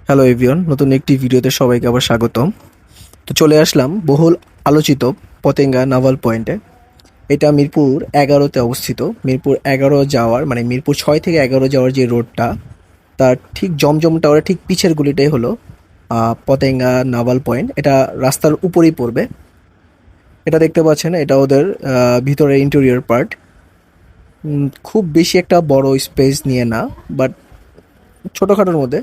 Hello everyone, নতুন একটি ভিডিওতে সবাইকে আবার স্বাগতম। তো চলে আসলাম বহুল আলোচিত পতেঙ্গা নাভাল পয়েন্টে। এটা মিরপুর 11-তে অবস্থিত। মিরপুর 11 যাওয়ার মানে মিরপুর 6 থেকে 11 যাওয়ার যে রোডটা, তার ঠিক জমজম টাওয়ারের ঠিক পিছের গলিটাই হলো পতেঙ্গা নাভাল পয়েন্ট। এটা রাস্তার উপরেই পড়বে। এটা দেখতে পাচ্ছেন, এটা ওদের ভিতরের ইন্টেরিয়র পার্ট। খুব বেশি একটা বড় স্পেস নিয়ে না, বাট ছোটোখাটোর মধ্যে।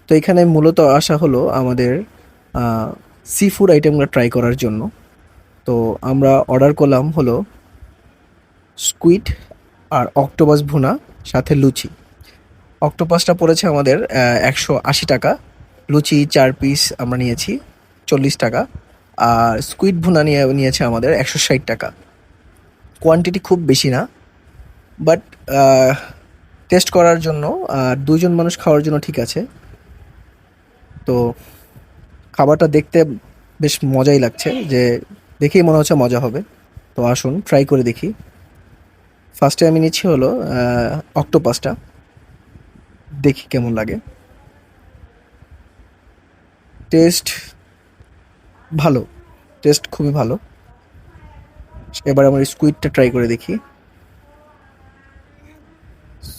তো এখানে মূলত আসা হলো আমাদের সি ফুড আইটেমগুলো ট্রাই করার জন্য। তো আমরা অর্ডার করলাম হলো স্কুইড আর অক্টোপাস ভুনা, সাথে লুচি। অক্টোপাসটা পড়েছে আমাদের 180 টাকা। লুচি 4 পিস আমরা নিয়েছি 40 টাকা। আর স্কুইড ভুনা নিয়েছে আমাদের 160 টাকা। কোয়ান্টিটি খুব বেশি না, বাট টেস্ট করার জন্য আর 2জন মানুষ খাওয়ার জন্য ঠিক আছে। তো খাবারটা দেখতে বেশ মজাই লাগছে, যে দেখেই মনে হচ্ছে মজা হবে। তো আসুন ট্রাই করে দেখি। ফার্স্টে আমি নিচ্ছি হলো অক্টোপাসটা, দেখি কেমন লাগে। টেস্ট ভালো, টেস্ট খুবই ভালো। এবার আমার স্কুইডটা ট্রাই করে দেখি।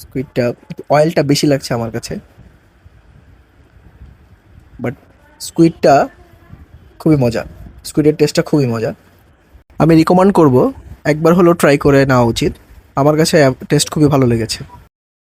স্কুইডটা অয়েলটা বেশি লাগছে আমার কাছে, বাট স্কুইডটা খুবই মজা। স্কুইডের টেস্টটা খুবই মজা। আমি রিকমেন্ড করব একবার হলো ট্রাই করে নেওয়া উচিত। আমার কাছে টেস্ট খুবই ভালো লেগেছে।